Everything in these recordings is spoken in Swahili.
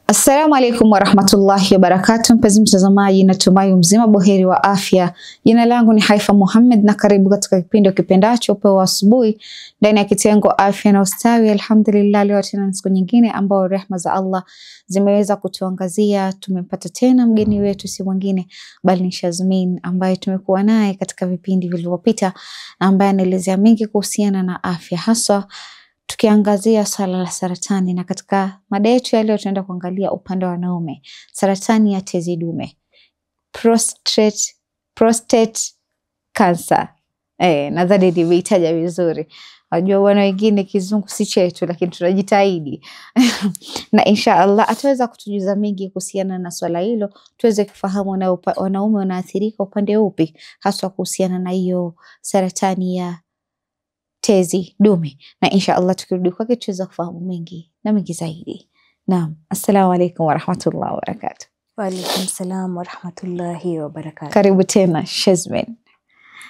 Assalamu alaikum warahmatullahi wabarakatuh. Mpenzi mtazamaji, natumai mzima buheri wa afya. Jina langu ni Haifa Muhammad na karibu katika kipindi kipendacho Upeo wa Asubuhi ndani ya kitengo afya na ustawi. Alhamdulillah, leo tena siku nyingine ambao rehema za Allah zimeweza kutuangazia. Tumempata tena mgeni wetu, si mwingine bali ni Shazmin ambaye tumekuwa naye katika vipindi vilivyopita, ambaye anaelezea mengi kuhusiana na afya, hasa tukiangazia swala la saratani. Na katika mada yetu ya leo tunaenda kuangalia upande wa wanaume, saratani ya tezi dume, prostate cancer. Nadhani nimeitaja vizuri. Najua wana wengine kizungu si chetu, lakini tunajitahidi. Na insha Allah ataweza kutujuza mengi kuhusiana na swala hilo, tuweze kufahamu na wanaume wanaathirika upande upi hasa kuhusiana na hiyo saratani ya tezi dume. Na insha Allah tukirudi kwake tuweza kufahamu mengi na mengi zaidi. Naam, assalamu alaikum warahmatullahi wabarakatuh. Wa alaikum salam warahmatullahi wabarakatuh. Karibu tena Shazmin.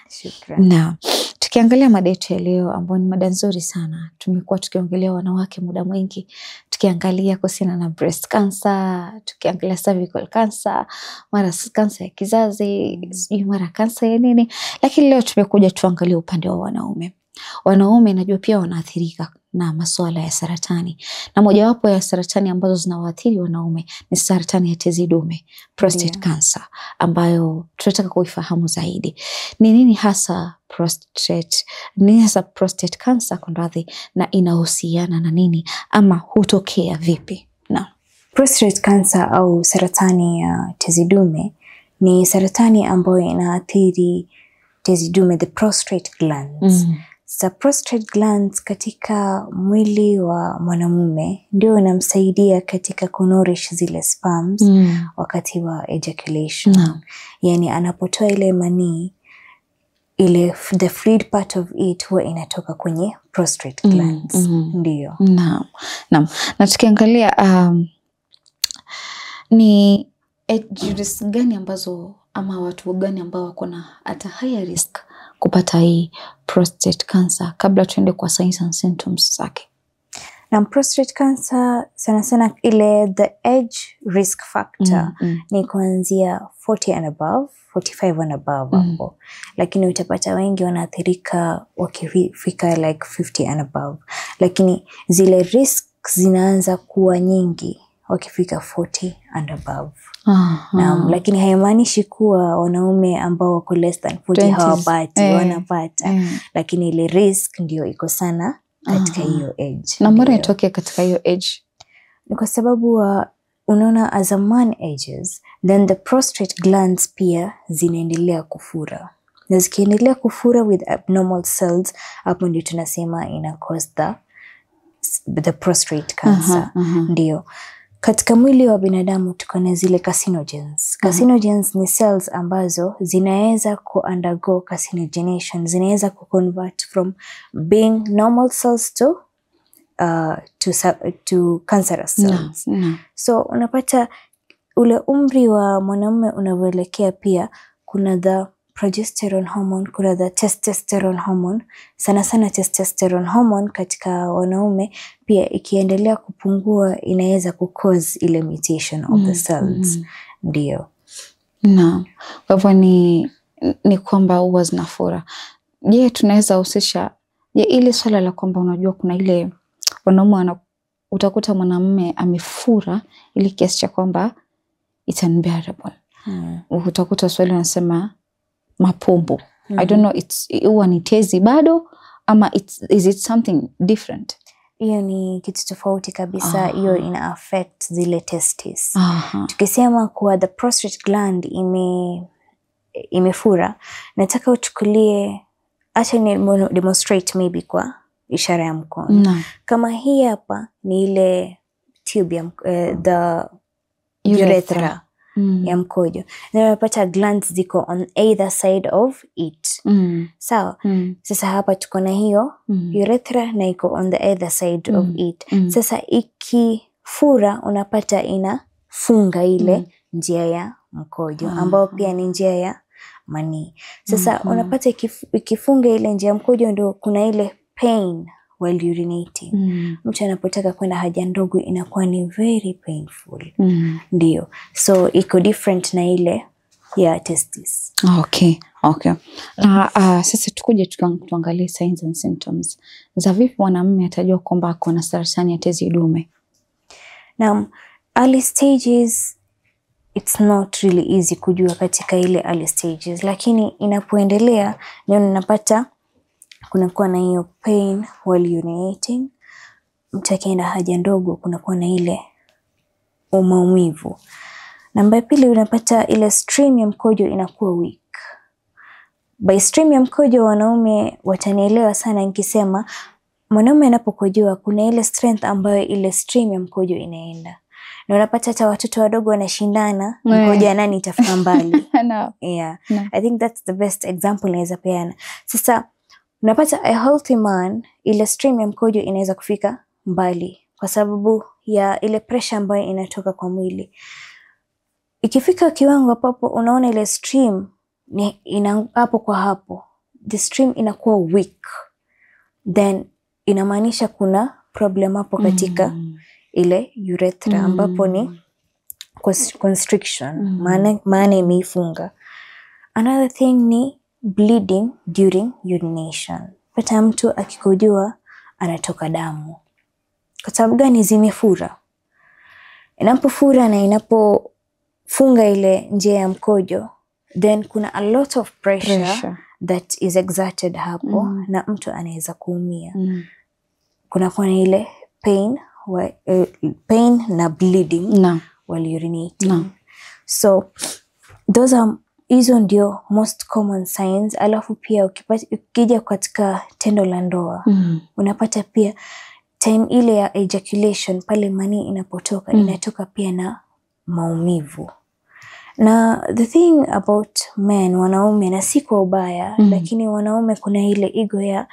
Shukran. Naam, tukiangalia mada yetu ya leo ambayo ni mada nzuri sana. Tumekuwa tukiongelea wanawake muda mwingi, tukiangalia kuhusiana na breast cancer, tukiangalia cervical cancer, mara cancer ya kizazi, mara cancer ya nini. Lakini leo tumekuja tuangalie upande wa wanaume. Wanaume najua pia wanaathirika na masuala ya saratani, na mojawapo ya saratani ambazo zinawaathiri wanaume ni saratani ya tezi dume, prostate cancer, ambayo tunataka kuifahamu zaidi. Ni nini hasa prostate cancer kunradhi, na inahusiana na nini ama hutokea vipi? Na prostate cancer au saratani ya tezi dume ni saratani ambayo inaathiri tezi dume, the prostate glands. So prostate glands katika mwili wa mwanamume ndio inamsaidia katika kunourish zile sperms wakati wa ejaculation. Yani anapotoa ile manii, ile the fluid part of it huwa inatoka kwenye prostate glands. Ndio. Naam. Na tukiangalia ni risk gani ambazo ama watu gani ambao wako na hata higher risk kupata hii prostate cancer, kabla tuende kwa signs and symptoms zake? Na prostate cancer sana sana ile the age risk factor ni kuanzia 40 and above, 45 and above hapo. Lakini utapata wengi wanaathirika wakifika like 50 and above. Lakini zile risk zinaanza kuwa nyingi wakifika 40 and above. Lakini haimaanishi kuwa wanaume ambao wako less than 40 hawapati, wanapata. Lakini ile risk ndio iko sana katika hiyo age. Na mbona itoke katika hiyo age? Ni kwa sababu unaona as a man ages, then the prostate glands pia zinaendelea kufura. Na zikiendelea kufura with abnormal cells, hapo ndio tunasema ina cause the prostate cancer. Ndio. Katika mwili wa binadamu tuko na zile carcinogens. Carcinogens ni cells ambazo zinaweza undergo carcinogenation, zinaweza convert from being normal cells to cancerous cells. So unapata ule umri wa mwanamume unavyoelekea, pia kuna the progesterone hormone, kuna the testosterone hormone. Sana sana testosterone hormone katika wanaume pia ikiendelea kupungua inaweza kucause ile mutation of the cells. Ndio. Naam. Kwa hivyo ni kwamba huwa zinafura. Je, tunaweza husisha ile swala la kwamba unajua kuna ile wanaume utakuta mwanamume amefura ili kiasi cha kwamba it's unbearable. Utakuta swali wanasema mapumbu. I don't know, huwa ni tezi bado ama is it something different? Hiyo ni kitu tofauti kabisa. Hiyo ina affect zile testes. Tukisema kuwa the prostate gland imefura, nataka uchukulie, acha ni demonstrate maybe kwa ishara ya mkono. Kama hii hapa ni ile tube ya the urethra ya mkojo. Na unapata glands ziko on either side of it. Sawa? Sasa hapa tuko na hiyo urethra na iko on the either side of it. Sasa ikifura unapata inafunga ile njia ya mkojo ambao pia ni njia ya manii. Sasa unapata ikifunga ile njia ya mkojo, ndio kuna ile pain while urinating. Mtu anapotaka kwenda haja ndogo inakuwa ni very painful. Ndio. So iko different na ile ya testis. Okay. Na sasa tukuje tuangalie signs and symptoms. Za vipi mwanamume atajua kwamba ako na saratani ya tezi dume? Now, early stages, it's not really easy kujua katika ile early stages, lakini inapoendelea ndio unapata kunakuwa na hiyo pain while urinating. Mtu akienda haja ndogo kunakuwa na ile maumivu. Namba pili, unapata ile stream ya mkojo inakuwa weak. By stream ya mkojo wanaume watanielewa sana nikisema mwanaume anapokojoa kuna ile strength ambayo ile stream ya mkojo inaenda. Na unapata hata watoto wadogo wanashindana mkojo nani itafika mbali. No. Yeah. No. I think that's the best example naweza peana. Sasa unapata a healthy man ile stream ya mkojo inaweza kufika mbali kwa sababu ya ile pressure ambayo inatoka kwa mwili. Ikifika kiwango hapo unaona ile stream ni hapo kwa hapo, the stream inakuwa weak, then inamaanisha kuna problem hapo katika ile urethra ambapo ni constriction, maana imeifunga. Another thing ni bleeding during urination. Pata mtu akikojoa anatoka damu. Kwa sababu gani? Zimefura. Inapofura na inapofunga ile njia ya mkojo, then kuna a lot of pressure that is exerted hapo na mtu anaweza kuumia. Kuna kwa ile pain na bleeding while urinating. So those are hizo ndio most common signs. Alafu pia ukija katika tendo la ndoa unapata pia time ile ya ejaculation pale mani inapotoka inatoka pia na maumivu. Na the thing about men, wanaume, na si kwa ubaya lakini wanaume kuna ile ego ya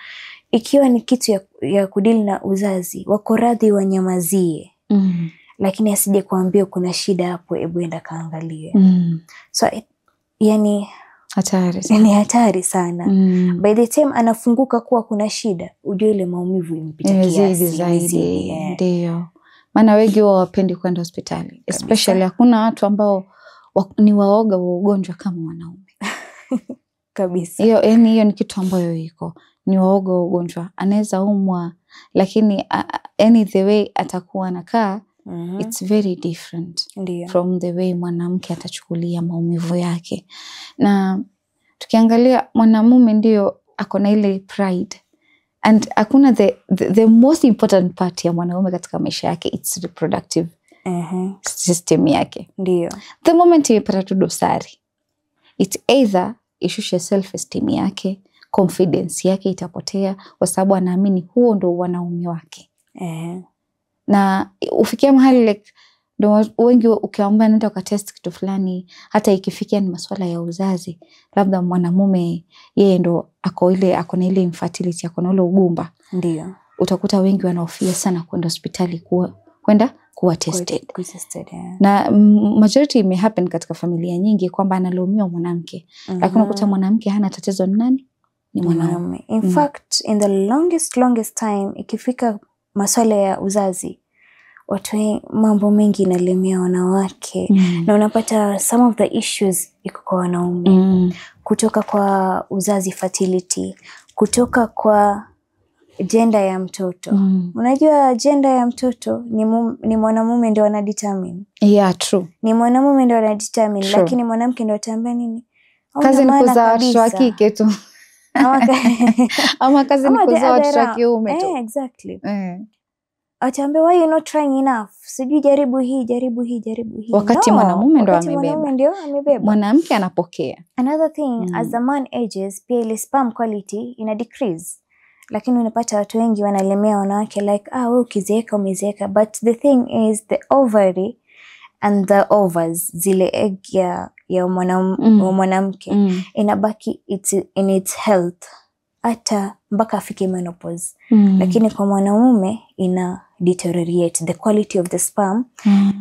ikiwa ni kitu ya kudili na uzazi wako radhi wanyamazie. Lakini asije kuambia kuna shida hapo, hebu enda kaangalie. So yani hatari sana. By the time anafunguka kuwa kuna shida, ujue ile maumivu imepita kiasi zaidi. Ndio. Maana wengi wao wapendi kwenda hospitali. Especially hakuna watu ambao ni waoga wa ugonjwa kama wanaume. Kabisa. Hiyo ni kitu ambayo iko. Ni waoga wa ugonjwa. Anaweza umwa lakini any the way atakuwa anakaa it's very different from the way mwanamke atachukulia maumivu yake. Na tukiangalia mwanamume ndio ako na ile pride, and hakuna the most important part ya mwanaume katika maisha yake, it's reproductive system yake. Ndio. The moment imepata tu dosari, it's either ishushe self esteem yake, confidence yake itapotea kwa sababu anaamini huo ndo wanaume wake. Na ufikia mahali like ndo wengi ukiwaambia nenda ukatest kitu fulani, hata ikifikia ni masuala ya uzazi, labda mwanamume yeye ndo ako na ile infertility, ako na ile ugumba, ndio utakuta wengi wanaofia sana kwenda hospitali kwenda kuwa tested. Na majority ime happen katika familia nyingi kwamba analaumiwa mwanamke, lakini unakuta mwanamke hana tatizo, ni nani? Ni mwanamume. In fact, in the longest time ikifika masuala ya uzazi, watu mambo mengi inalemea wanawake. Na unapata some of the issues iko kwa wanaume. Kutoka kwa uzazi, fertility, kutoka kwa gender ya mtoto. Unajua gender ya mtoto ni mwanamume ndio anadetermine. Yeah, true. Ni mwanamume ndio anadetermine, lakini mwanamke ndio atambia nini? Kazi ni kuzaa watoto wa kike tu. Ama kazi ni kuzaa watoto wa kiume tu. Exactly. Atambia why you not trying enough? Sijui jaribu hii. Wakati mwanamume ndio amebeba. Mwanamke anapokea. Another thing, as the man ages, pia ile sperm quality ina decrease. Lakini unapata watu wengi wanalemea wanawake like wewe ukizeeka umezeeka, but the thing is the ovary and the ovaries, zile egg ya mwanamke inabaki in its health hata mpaka afike menopause. Lakini kwa mwanamume ina deteriorate the quality of the sperm.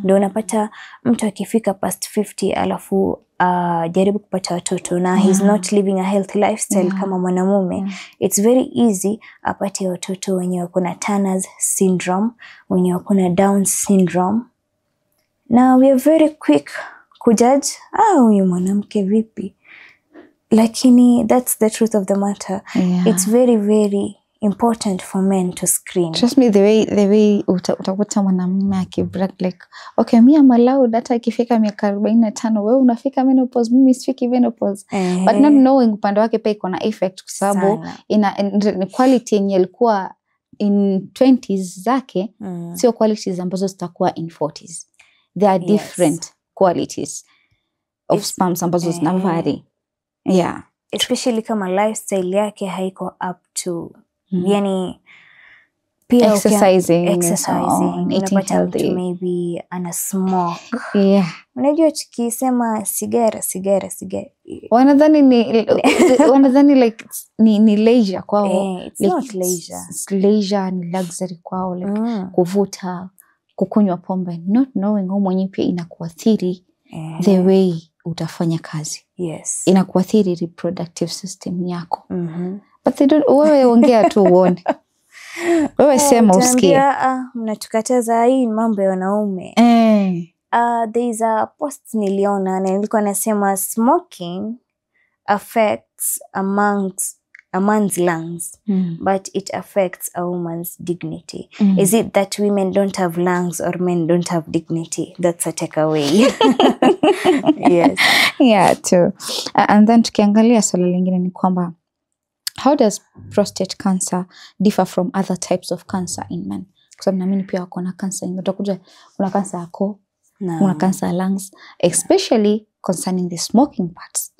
Ndio unapata mtu akifika past 50 alafu jaribu kupata watoto na he's not living a healthy lifestyle kama mwanamume. It's very easy apate watoto wenye wako na Turner's syndrome, wenye wako na Down syndrome. Na we are very quick kujudge, huyu mwanamke vipi? Lakini that's the truth of the matter. It's very very important for men to screen. Trust me, the way utakuta mwanamume akibrag like, okay, mimi am allowed hata ikifika miaka 45, wewe unafika menopause, mimi sifiki menopause. But not knowing upande wake pia iko na effect, kwa sababu ina quality yenye ilikuwa in 20s zake, sio qualities ambazo zitakuwa in 40s. There are different qualities of sperms ambazo zina vary. Especially kama lifestyle yake haiko up to yani pia exercising, eating healthy, maybe ana smoke. Unajua tukisema sigara wanadhani like ni leisure kwao. It's not leisure. Leisure ni luxury kwao, like kuvuta, kukunywa pombe, not knowing mwenyewe pia inakuathiri the way utafanya kazi. Inakuathiri reproductive system yako. But they don't, wewe ongea tu uone. Wewe sema usikie. Mnatukataza hii mambo ya wanaume. There is a post niliona na nilikuwa nasema smoking affects a man's lungs, but it affects a woman's dignity. Is it that women don't have lungs or men don't have dignity? That's a takeaway. Too. And then tukiangalia swala lingine ni kwamba, how does prostate cancer differ from other types of cancer in men? Kwa sababu naamini pia wako na cancer. Utakuja kuna cancer ya koo, kuna cancer ya lungs, especially concerning the smoking parts.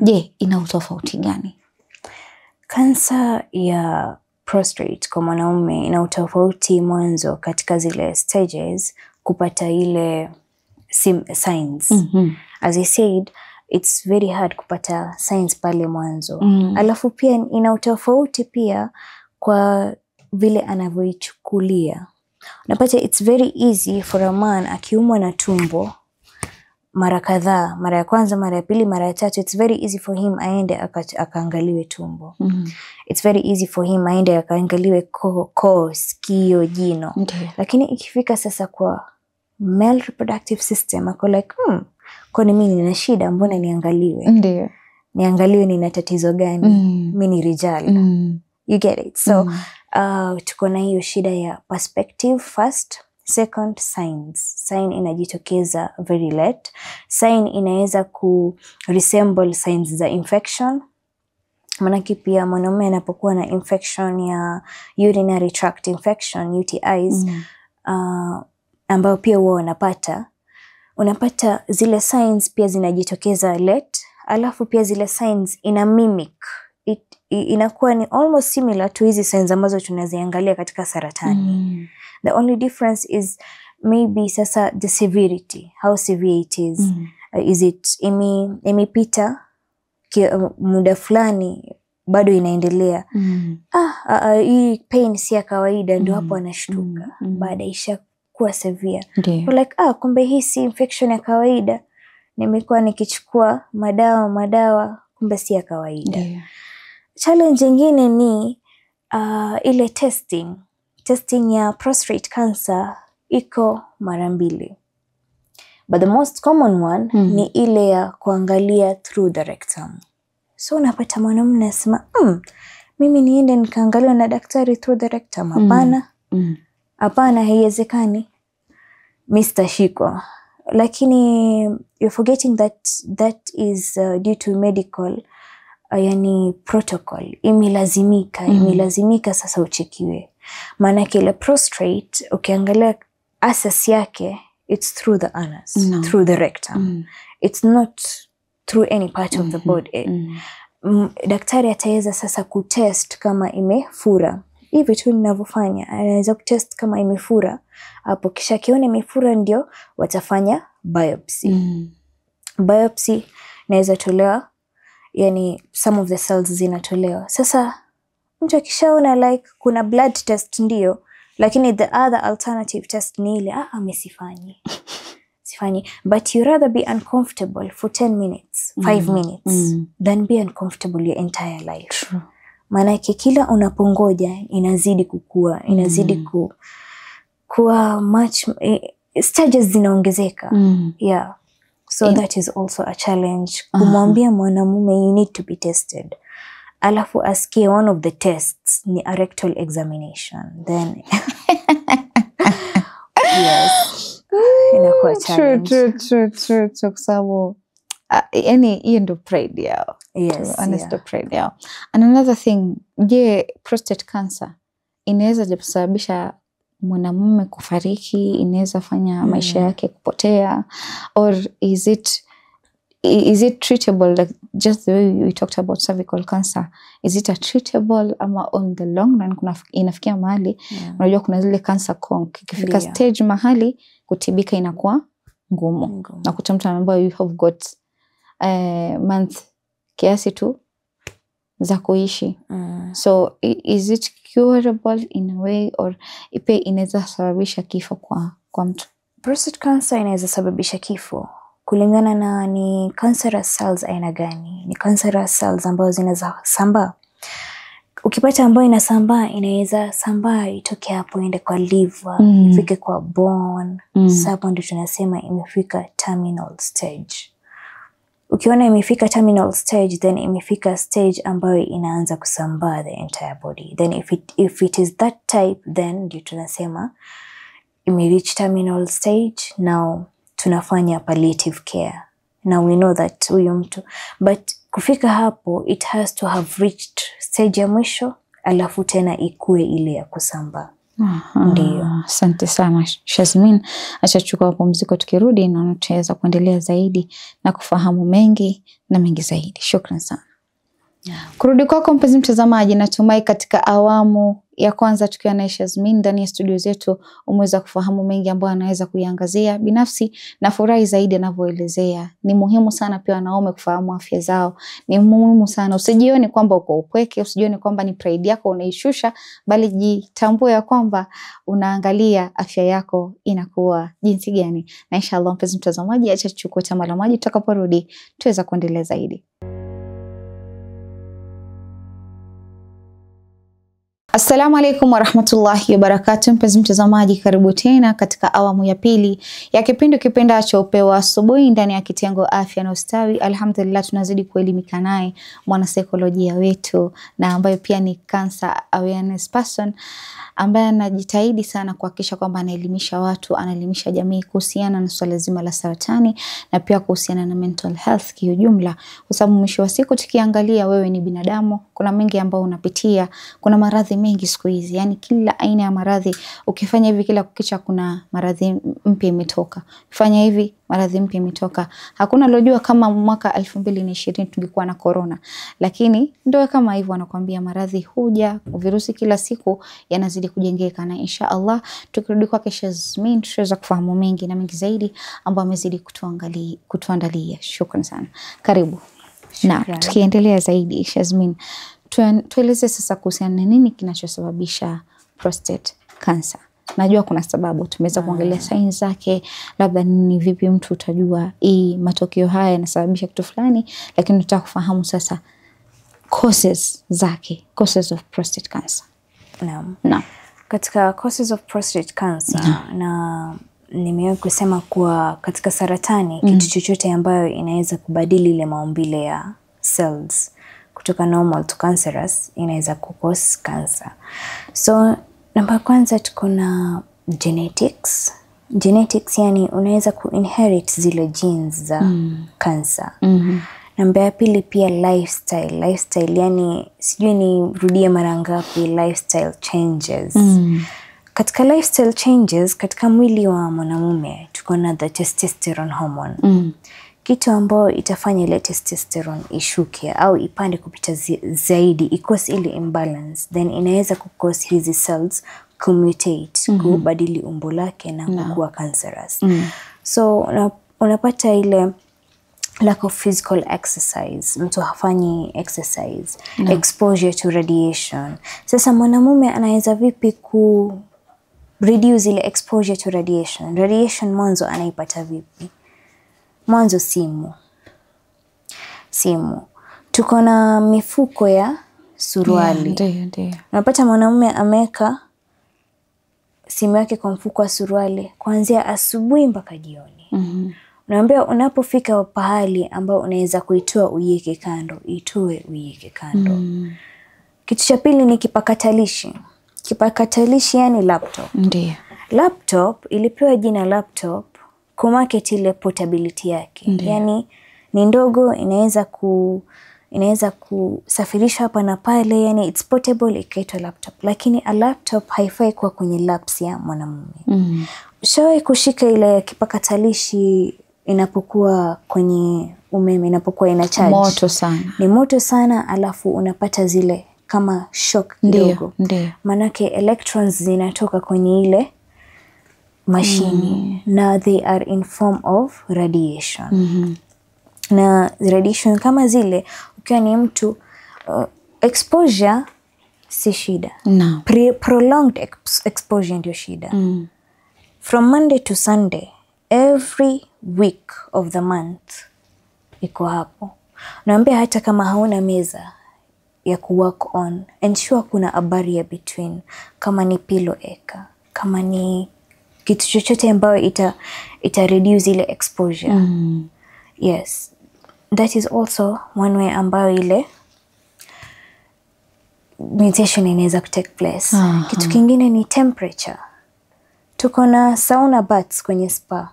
Je, ina utofauti gani? Cancer ya prostate kwa mwanaume ina utofauti mwanzo katika zile stages kupata ile signs. As I said, it's very hard kupata signs pale mwanzo. Alafu pia ina utofauti pia kwa vile anavyoichukulia. Unapata it's very easy for a man akiumwa na tumbo mara kadhaa, mara ya kwanza, mara ya pili, mara ya tatu, it's very easy for him aende akaangaliwe tumbo. It's very easy for him aende akaangaliwe koo, sikio, jino. Lakini ikifika sasa kwa male reproductive system, ako like, kwani mimi nina shida, mbona niangaliwe? Niangaliwe nina tatizo gani? Mimi ni rijal. You get it? So, tuko na hiyo shida ya perspective first. Second, signs. Sign inajitokeza very late. Sign inaweza resemble signs za infection. Manaki pia mwanaume anapokuwa na infection ya urinary tract infection, UTIs, ambao pia huwa unapata zile signs pia zinajitokeza late. Alafu pia zile signs ina mimic. Inakuwa ni almost similar to hizi signs ambazo tunaziangalia katika saratani. The only difference is maybe sasa the severity, how severe it is. Is it imepita muda fulani bado inaendelea. Hii pain si ya kawaida, ndio hapo anashtuka. Baada isha kuwa severe. Like kumbe hii si infection ya kawaida. Nimekuwa nikichukua madawa kumbe si ya kawaida. Challenge nyingine ni ile testing ya prostate cancer iko mara 2. But the most common one ni ile ya kuangalia through the rectum. So unapata mwanamume anasema, mimi niende nikaangaliwa na daktari through the rectum. Hapana. Hapana, haiwezekani. Mr. Shiko. Lakini you're forgetting that is due to medical yani protocol. Imelazimika sasa uchekiwe. Maana ile prostate ukiangalia access yake, it's through the anus, through the rectum. It's not through any part of the body. Daktari ataweza sasa kutest kama imefura. Hivi tu ninavyofanya, anaweza kutest kama imefura. Hapo kisha kione imefura ndio watafanya biopsy. Biopsy inaweza tolewa, yani some of the cells zinatolewa. Sasa mtu akishaona like kuna blood test ndio, lakini the other alternative test ni ile amesifanyi. Sifanyi. But you rather be uncomfortable for 10 minutes, 5 minutes than be uncomfortable your entire life. True. Maanake kila unapongoja inazidi kukua, inazidi kuwa much stages zinaongezeka. Yeah. So that is also a challenge. Kumwambia mwanamume you need to be tested. Alafu asikie one of the tests ni a rectal examination. Then yes. Inakuwa challenge. True. Kwa sababu yani hiyo ndo pride yao. Yes. Honest pride yao. And another thing, je, prostate cancer inaweza kusababisha mwanamume kufariki, inaweza fanya maisha yake kupotea, or is it treatable, like just the way we talked about cervical cancer? Is it a treatable ama on the long run inafikia mahali unajua kuna zile cancer ikifika stage mahali kutibika inakuwa ngumu. Na kuta mtu anaambiwa you have got month kiasi tu za kuishi. So is it curable in a way, or ipe inaweza sababisha kifo kwa mtu? Prostate cancer inaweza sababisha kifo kulingana na ni cancerous cells aina gani. Ni cancerous cells ambazo zinaweza sambaa. Ukipata ambayo inasambaa, inaweza sambaa itoke hapo ende kwa liver, ifike kwa bone. Sababu ndio tunasema imefika terminal stage. Ukiona imefika terminal stage, then imefika stage ambayo inaanza kusambaa the entire body. Then if it is that type, then ndio tunasema reach terminal stage. Now tunafanya palliative care. Now we know that huyo mtu, but kufika hapo it has to have reached stage ya mwisho, alafu tena ikue ile ya kusambaa. Ndio. Asante sana Shazmin. Acha chukua mapumziko, tukirudi na tutaweza kuendelea zaidi na kufahamu mengi zaidi. Shukrani sana. Kurudi kwako mpenzi mtazamaji, natumai katika awamu ya kwanza tukiwa na Shazmin ndani ya studio zetu umeweza kufahamu mengi ambayo anaweza kuiangazia. Binafsi na furahi zaidi anavyoelezea. Ni muhimu sana pia wanaume kufahamu afya zao. Ni muhimu sana usijione kwamba uko upweke, usijione kwamba ni pride yako unaishusha, bali jitambue ya kwamba unaangalia afya yako inakuwa jinsi gani. Na inshallah mpenzi mtazamaji, acha tuchukue tama la maji, tutakaporudi tuweza kuendelea zaidi. Assalamu alaikum warahmatullahi wabarakatuh. Mpenzi mtazamaji, karibu tena katika awamu ya pili ya kipindi kipendacho Upeo Asubuhi ndani ya kitengo afya na ustawi. Alhamdulillah tunazidi kuelimika naye mwanasaikolojia wetu na ambaye pia ni cancer awareness person, ambaye anajitahidi sana kuhakikisha kwamba anaelimisha watu, anaelimisha jamii kuhusiana na swala zima la saratani na pia kuhusiana na mental health kiujumla. Kwa sababu mwisho wa siku tukiangalia, wewe ni binadamu, kuna mengi ambayo unapitia, kuna maradhi mengi siku hizi, yani kila aina ya maradhi. Ukifanya hivi kila kukicha kuna maradhi mpya imetoka, fanya hivi maradhi mpya imetoka. Hakuna lojua kama mwaka 2020 tulikuwa na corona, lakini ndio kama hivyo wanakuambia maradhi huja, virusi kila siku yanazidi kujengeka. Na insha Allah tukirudi kwa Shazmin tutaweza kufahamu mengi na mengi zaidi ambao amezidi kutuandalia. Shukrani sana. Karibu. Na tukiendelea zaidi Shazmin, tueleze sasa kuhusiana na nini kinachosababisha prostate cancer. Najua kuna sababu, tumeweza kuangalia signs zake, labda ni vipi mtu utajua hii matokeo haya yanasababisha kitu fulani, lakini tutaka kufahamu sasa causes zake, causes of prostate cancer. Naam. Katika causes of prostate cancer na nimewahi kusema kuwa katika saratani kitu chochote ambayo inaweza kubadili ile maumbile ya cells kutoka normal to cancerous inaweza kukose cancer. So namba kwanza tuko na genetics. Genetics yani unaweza kuinherit zile genes za cancer. Namba ya pili pia lifestyle. Lifestyle yani sijui ni rudie mara ngapi, lifestyle changes. Katika lifestyle changes katika mwili wa mwanamume tuko na the testosterone hormone. Kitu ambayo itafanya ile testosterone ishuke au ipande kupita zaidi, ikose ile imbalance, then inaweza kukose hizi cells mutate, kubadili umbo lake na kuwa cancerous. So unapata ile lack of physical exercise, mtu hafanyi exercise, exposure to radiation. Sasa mwanamume anaweza vipi ku reduce ile exposure to radiation? Radiation mwanzo anaipata vipi? Mwanzo simu. Tuko na mifuko ya suruali. Ndio. Unapata mwanamume ameweka simu yake kwa mfuko wa suruali kuanzia asubuhi mpaka jioni. Unaambia unapofika pahali ambao unaweza kuitoa uiweke kando, itoe uiweke kando. Kitu cha pili ni kipakatalishi. Kipakatalishi yani laptop. Ndio. Laptop ilipewa jina laptop kumarket ile portability yake. Yani ni ndogo, inaweza kusafirishwa hapa na pale, yani it's portable, ikaitwa laptop. Lakini a laptop haifai kuwa kwenye laps ya mwanamume. Ushawahi kushika ile kipakatalishi inapokuwa kwenye umeme, inapokuwa ina charge? Moto sana. Ni moto sana, alafu unapata zile kama shock kidogo. Manake electrons zinatoka kwenye ile mashini na they are in form of radiation. Na radiation kama zile ukiwa ni mtu exposure si shida. Prolonged exposure ndio shida. From Monday to Sunday, every week of the month iko hapo. Naambia hata kama hauna meza ya kuwork on, ensure kuna a barrier between. Kama ni pillow eka, kama ni kitu chochote ambayo ita reduce ile exposure. Yes, that is also one way ambayo ile meditation inaweza kutake place. Kitu kingine ni temperature. Tuko na sauna baths kwenye spa.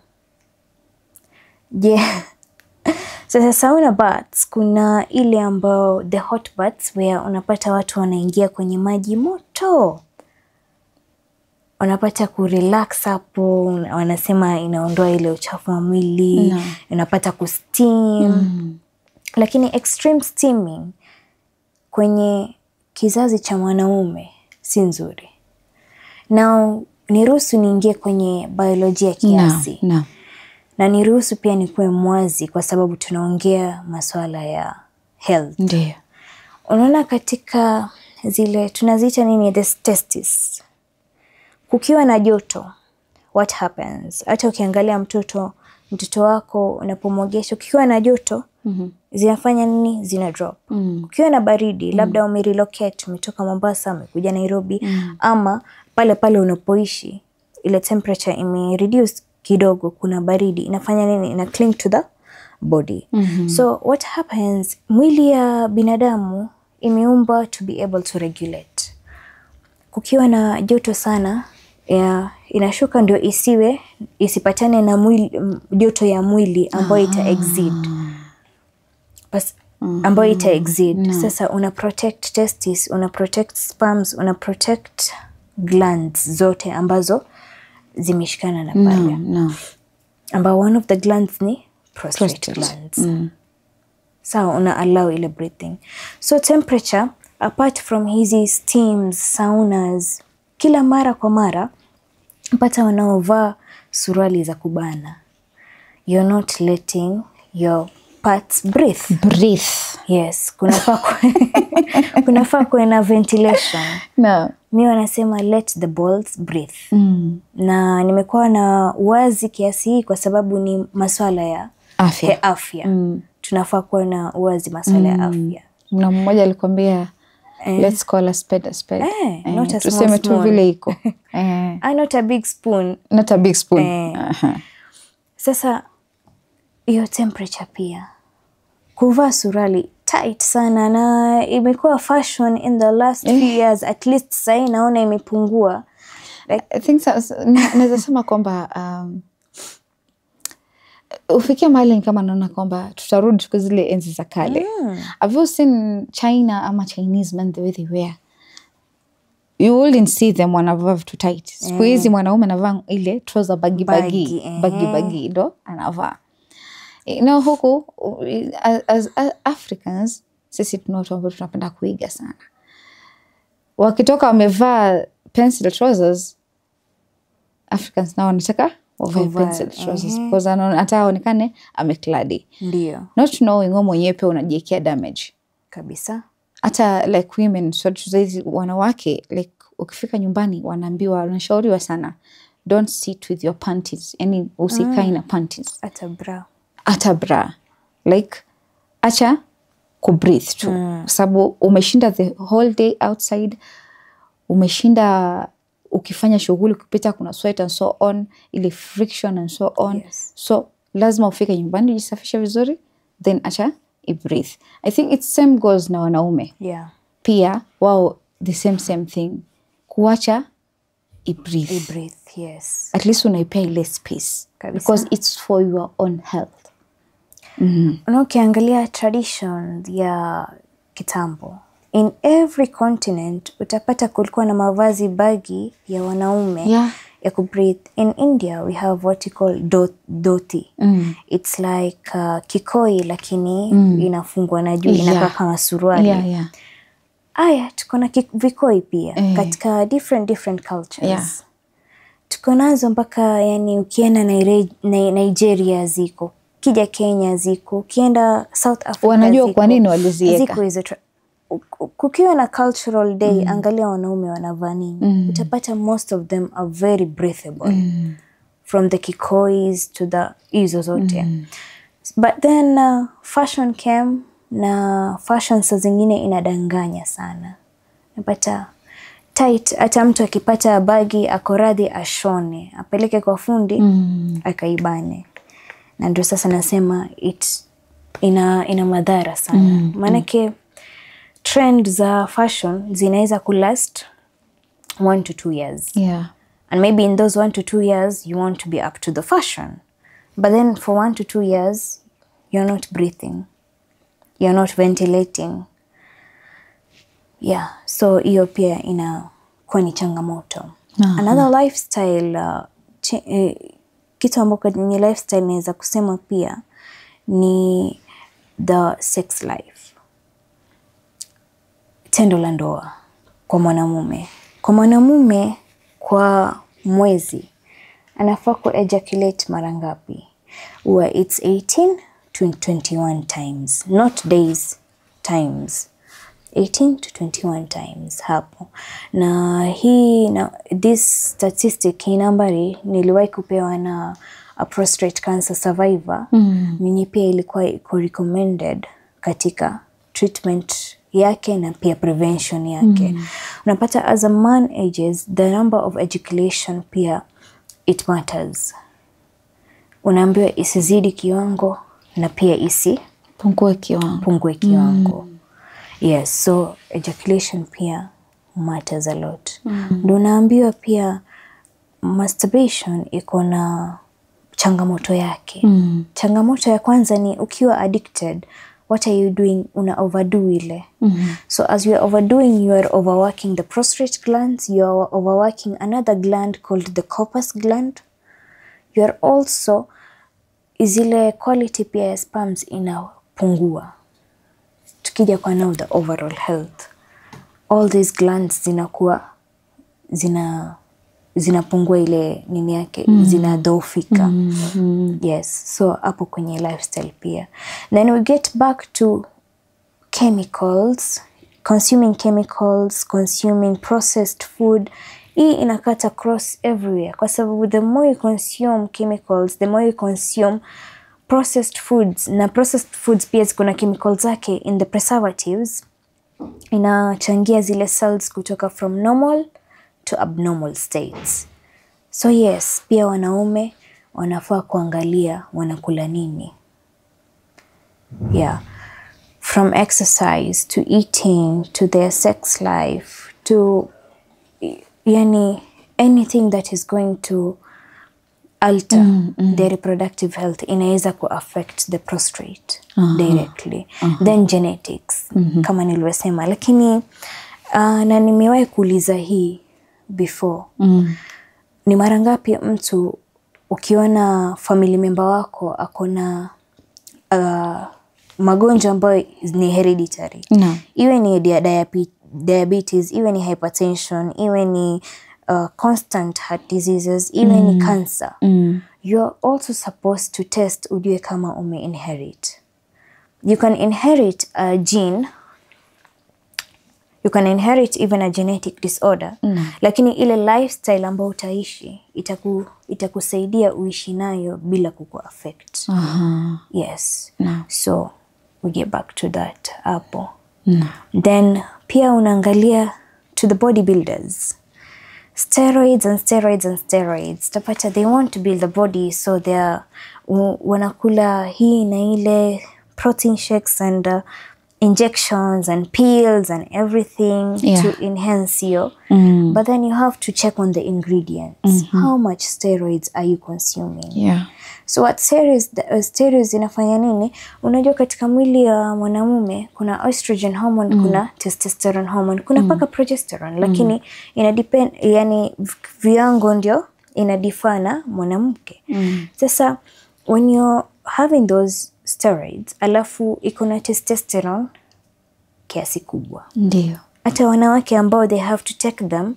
Sasa sauna baths kuna ile ambao the hot baths where unapata watu wanaingia kwenye maji moto. Unapata kurelax hapo, wanasema inaondoa ile uchafu wa mwili, unapata kusteam. Lakini extreme steaming kwenye kizazi cha mwanaume si nzuri. Now niruhusu niingie kwenye biolojia kiasi. Na niruhusu pia nikuwe mwazi kwa sababu tunaongea masuala ya health. Ndio. Unaona katika zile tunaziita nini, the testis. Kukiwa na joto, what happens? Hata ukiangalia mtoto wako unapomwogesha, ukiwa na joto, zinafanya nini? Zina drop. Ukiwa na baridi, labda umerelocate, umetoka Mombasa, umekuja Nairobi, ama pale unapoishi, ile temperature imereduce kidogo, kuna baridi, inafanya nini? Ina cling to the body. So what happens? Mwili ya binadamu imeumbwa to be able to regulate. Kukiwa na joto sana, inashuka ndio isipatane na joto ya mwili ambayo ita exceed. Ambayo ita exceed. Sasa una protect testis, una protect sperms, una protect glands zote ambazo zimeshikana na pale. Ambao one of the glands ni prostate glands. Sawa, una allow ile breathing. So temperature, apart from hizi steams, saunas, kila mara kwa mara, mpata wanaovaa suruali za kubana. You're not letting your parts breathe. Yes, kunafaa kuwe na ventilation. Mimi wanasema let the balls breathe. Na nimekuwa na uwazi kiasi hii kwa sababu ni masuala ya afya. Tunafaa kuwa na uwazi masuala ya afya. Na mmoja alikwambia let's call a spade a spade. Not a small tuseme tu vile iko. Not a big spoon. Not a big spoon. Sasa hiyo temperature pia. Kuvaa suruali tight sana, na imekuwa fashion in the last few years, at least sasa naona imepungua. I think naweza sema kwamba ufikia mahali kama naona kwamba tutarudi kwa zile enzi za kale. Have you seen China ama Chinese men the way they wear? You wouldn't see them wanavaa vitu tight. Siku hizi mwanaume anavaa ile trouser baggy ndo anavaa. Na huku as Africans sisi tunapenda kuiga sana. Wakitoka wamevaa pencil trousers, Africans nao wanataka Over pencil trousers. Because hata aonekane amekladi. Ndio. Not knowing wewe mwenyewe pia unajiwekea damage. Kabisa. Hata like women, so tuzaidi wanawake, like ukifika nyumbani wanaambiwa, wanashauriwa sana, don't sit with your panties. Yani usikae na panties. Ata bra. Like acha kubreathe tu. Sababu umeshinda the whole day outside. Umeshinda ukifanya shughuli kupita, kuna sweat and so on, ile friction and so on. Yes. So lazima ufike nyumbani ujisafishe vizuri, then acha breathe. I think it's same goes na wanaume. Yeah. Pia wao the same thing. Kuacha breathe. Yes. At least unaipea ile space. Kabisa. Because it's for your own health. Ukiangalia tradition ya kitambo, in every continent utapata kulikuwa na mavazi bagi ya wanaume ya kubreathe. In India we have what you call dhoti. It's like kikoi lakini inafungwa na juu, inakaa kama suruali. Aya, tuko na vikoi pia katika different cultures. Tuko nazo mpaka yani ukienda Nigeria ziko, kija Kenya ziko, ukienda South Africa wanajua ziko. Kwa nini waliziweka. Ziko kukiwa na cultural day, angalia wanaume wanavaa nini. Utapata most of them are very breathable. From the kikois to the hizo zote. But then fashion came, na fashion saa zingine inadanganya sana. Unapata tight, hata mtu akipata bagi akoradhi ashone, apeleke kwa fundi akaibane. Na ndio sasa nasema ina madhara sana. Manake trend za fashion zinaweza kulast 1 to 2 years. And maybe in those 1 to 2 years you want to be up to the fashion. But then for 1 to 2 years you're not breathing. You're not ventilating. So hiyo pia inakuwa ni changamoto. Another lifestyle, kitu ambacho ni lifestyle naweza kusema pia ni the sex life. Tendo la ndoa kwa mwanamume. Kwa mwanamume kwa mwezi anafaa ku-ejaculate mara ngapi? It's 18 to 21 times, not days, times. 18 to 21 times hapo. Na this statistic, hii nambari niliwahi kupewa na a prostate cancer survivor. Mwenye pia ilikuwa recommended katika treatment yake na pia prevention yake. Unapata as a man ages, the number of ejaculation pia it matters. Unaambiwa isizidi kiwango na pia pungue kiwango. Yes, so ejaculation pia matters a lot. Ndio unaambiwa pia masturbation iko na changamoto yake. Changamoto ya kwanza ni ukiwa addicted, what are you doing? Una overdo ile. So as you are overdoing, you are overworking the prostate glands, you are overworking another gland called the corpus gland. You are also, izile quality pia ya sperms inapungua. Tukija kwa now the overall health, all these glands zinapungua ile nini yake, zinadhoofika. Yes, so hapo kwenye lifestyle pia. Then we get back to chemicals, consuming processed food. Hii inakata across everywhere, kwa sababu the more you consume chemicals, the more you consume processed foods. Na processed foods pia kuna chemicals zake in the preservatives, inachangia zile cells kutoka from normal to abnormal states. So yes, pia wanaume wanafaa kuangalia wanakula nini. From exercise to eating to their sex life to anything that is going to alter their reproductive health inaweza ku-affect the prostate directly. Then genetics, kama nilivyosema. Lakini na nimewahi kuuliza hii before. Ni mara ngapi mtu ukiona family member wako akona magonjwa ambayo ni hereditary. Iwe ni diabetes, iwe ni hypertension, iwe ni constant heart diseases, iwe ni cancer. you're also supposed to test ujue kama inherit. You can inherit a gene, you can inherit even a genetic disorder, lakini ile lifestyle ambayo utaishi itakusaidia uishi nayo bila kukuaffect. Yes. So we get back to that hapo. Then pia unaangalia to the bodybuilders. Steroids. Tapata they want to build the body, so they wanakula hii na ile protein shakes and injections and pills and everything to enhance you. But then you have to check on the ingredients. How much steroids are you consuming? So what steroids inafanya nini? Unajua katika mwili ya mwanamume kuna estrogen hormone, kuna testosterone hormone, kuna paka progesterone, lakini ina depend, yani viwango ndio inadifana mwanamke. Sasa when you're having those steroids, alafu ikona testosterone kiasi kubwa. Ndio. Hata wanawake ambao they have to take them,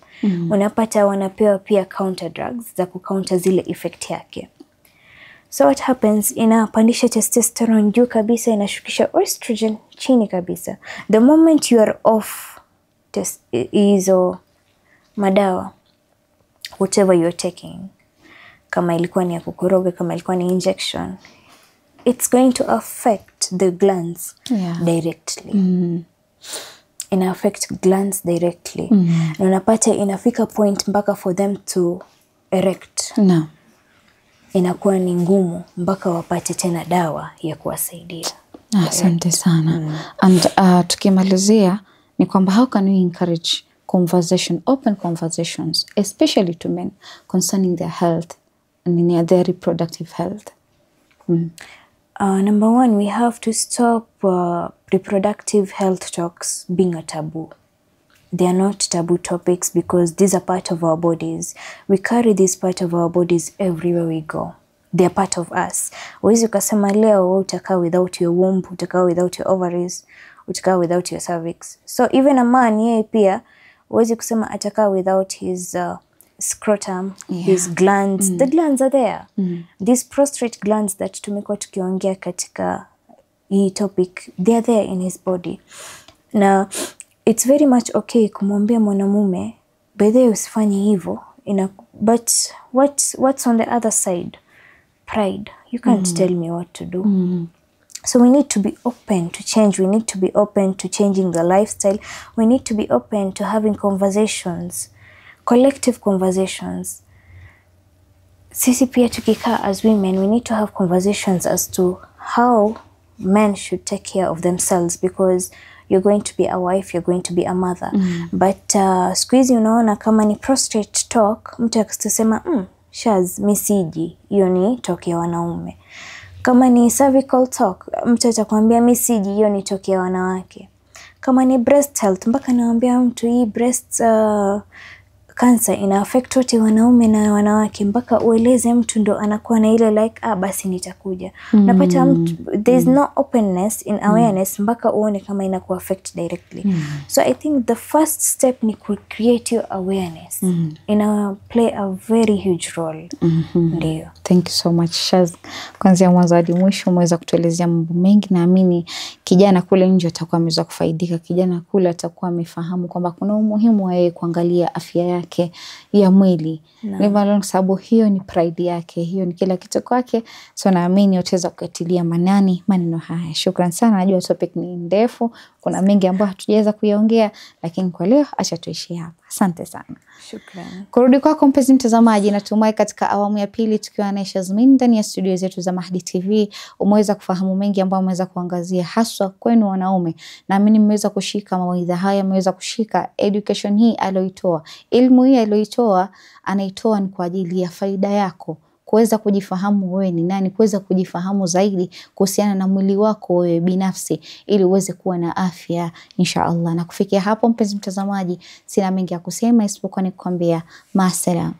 unapata wanapewa pia counter drugs za kucounter zile effect yake. So what happens, inapandisha testosterone juu kabisa, inashukisha estrogen chini kabisa. The moment you are off hizo madawa, whatever you're taking, kama ilikuwa ni ya kukoroga, kama ilikuwa ni injection, it's going to affect the glands directly. Ina affect glands directly. Na unapata inafika point mpaka for them to erect. Inakuwa ni ngumu mpaka wapate tena dawa ya kuwasaidia. Asante sana. And tukimalizia ni kwamba how can we encourage open conversations, especially to men, concerning their health and their reproductive health? Number one, we have to stop reproductive health talks being a taboo. They are not taboo topics because these are part of our bodies. We carry this part of our bodies everywhere we go. They are part of us. Uwezi ukasema leo utakaa without your womb, utakaa without your ovaries, utakaa without your cervix. So even a man, yeye pia uwezi kusema atakaa without his scrotum, his glands. The glands are there. These prostate glands that tumekuwa tukiongea katika hii topic, they are there in his body. Now, it's very much okay kumwambia mwanamume, by the way usifanye hivyo, but what's on the other side? Pride. You can't tell me what to do. So we need to be open to change. We need to be open to changing the lifestyle. We need to be open to having conversations, collective conversations. Sisi pia tukikaa as women, we need to have conversations as to how men should take care of themselves, because you're going to be a wife, you're going to be a mother. But squeeze unaona kama ni prostate talk, mtu akisema Shaz, misiji, hiyo ni talk ya wanaume. Kama ni cervical talk, mtu atakwambia misiji, hiyo ni talk ya wanawake. Kama ni breast health, mpaka naambia mtu hii breast cancer ina affect wote wanaume na wanawake, mpaka ueleze mtu ndo anakuwa na ile like basi nitakuja. Napata mtu, there's no openness in awareness mpaka uone kama inaku affect directly. So I think the first step ni create your awareness. Ina play a very huge role. Ndio. Thank you so much, Shaz. Kuanzia mwanzo hadi mwisho umeweza kutuelezea mambo mengi, naamini kijana kule nje atakuwa ameweza kufaidika, kijana kule atakuwa amefahamu kwamba kuna umuhimu wa yeye kuangalia afya yake ya mwili. Kwa sababu hiyo ni pride yake, hiyo ni kila kitu kwake. So naamini utaweza kukatilia maneno haya. Shukrani sana, najua topic ni ndefu, kuna mengi ambayo hatujaweza kuyaongea, lakini kwa leo acha tuishie hapa. Asante sana. Shukrani. Kurudi kwako mpenzi mtazamaji, natumai katika awamu ya pili tukiwa na Shazmin ndani ya studio zetu za Mahdi TV umeweza kufahamu mengi ambayo umeweza kuangazia haswa kwenu wanaume. Naamini mmeweza kushika mawaidha haya, mmeweza kushika education hii aliyoitoa. Elimu hii aliyoitoa anaitoa ni kwa ajili ya faida yako, kuweza kujifahamu wewe ni nani, kuweza kujifahamu zaidi kuhusiana na mwili wako wewe binafsi, ili uweze kuwa na afya inshallah. Na kufikia hapo mpenzi mtazamaji, sina mengi ya kusema isipokuwa ni kukwambia maasalam.